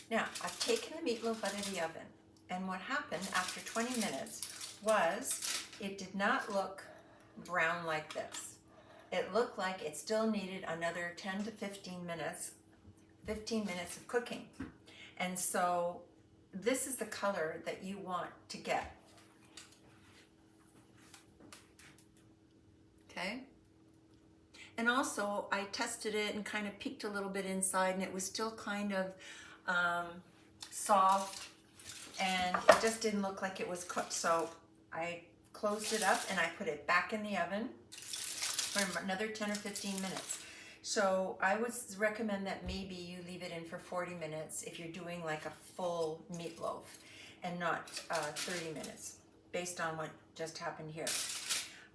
Now, I've taken the meatloaf out of the oven, and what happened after 20 minutes was it did not look brown like this. It looked like it still needed another 10 to 15 minutes of cooking. And so this is the color that you want to get. Okay? And also I tested it and kind of peeked a little bit inside, and it was still kind of soft, and it just didn't look like it was cooked. So I closed it up and I put it back in the oven for another 10 or 15 minutes. So I would recommend that maybe you leave it in for 40 minutes if you're doing like a full meatloaf, and not 30 minutes, based on what just happened here.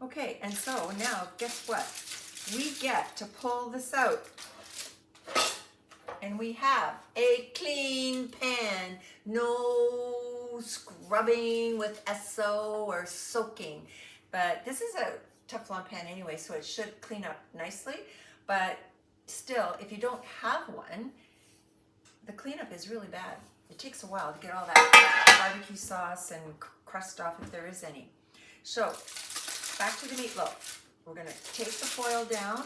Okay, and so now guess what? We get to pull this out, and we have a clean pan. No scrubbing with Esso or soaking. But this is a Teflon pan anyway, so it should clean up nicely. But still, if you don't have one, the cleanup is really bad. It takes a while to get all that barbecue sauce and crust off, if there is any. So back to the meatloaf. We're going to take the foil down,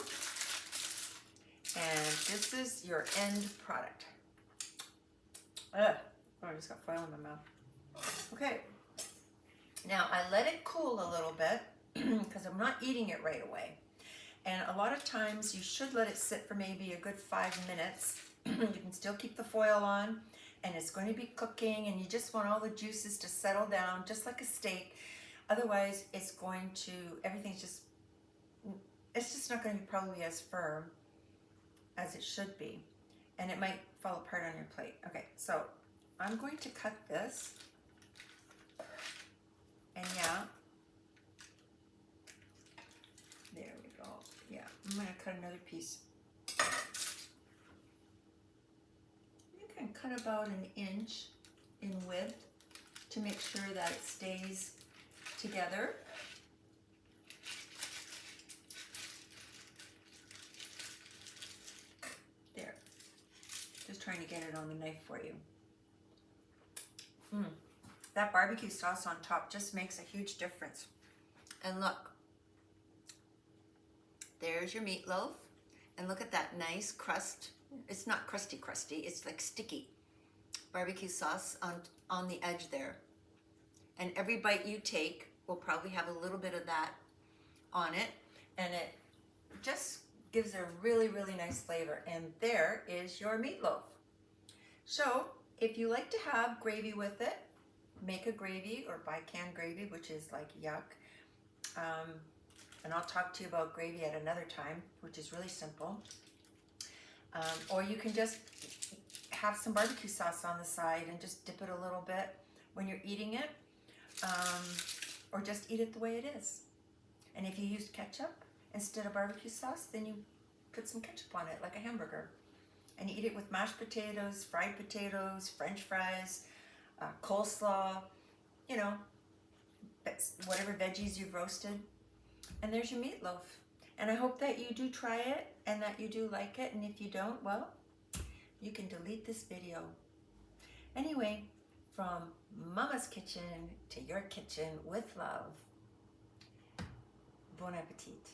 and this is your end product. Ugh, oh, I just got foil in my mouth. Okay, now I let it cool a little bit because I'm not eating it right away. And a lot of times you should let it sit for maybe a good 5 minutes. You can still keep the foil on, and it's going to be cooking, and you just want all the juices to settle down, just like a steak. Otherwise, it's going to, it's just not going to be probably as firm as it should be, and it might fall apart on your plate. Okay, so I'm going to cut this, and yeah, there we go. Yeah, I'm going to cut another piece. You can cut about an inch in width to make sure that it stays together. There. Just trying to get it on the knife for you. That barbecue sauce on top just makes a huge difference. And look, there's your meatloaf, and look at that nice crust. It's not crusty, it's like sticky barbecue sauce on the edge there. And every bite you take will probably have a little bit of that on it, and it just gives a really, really nice flavor. And there is your meatloaf. So if you like to have gravy with it, make a gravy or buy canned gravy, which is like yuck. And I'll talk to you about gravy at another time, which is really simple. Or you can just have some barbecue sauce on the side and just dip it a little bit when you're eating it. Or just eat it the way it is. And if you use ketchup instead of barbecue sauce, then you put some ketchup on it like a hamburger. And you eat it with mashed potatoes, fried potatoes, French fries, coleslaw, you know, whatever veggies you've roasted. And there's your meatloaf. And I hope that you do try it and that you do like it. And if you don't, well, you can delete this video. Anyway, from Mama's kitchen to your kitchen with love. Bon appetit.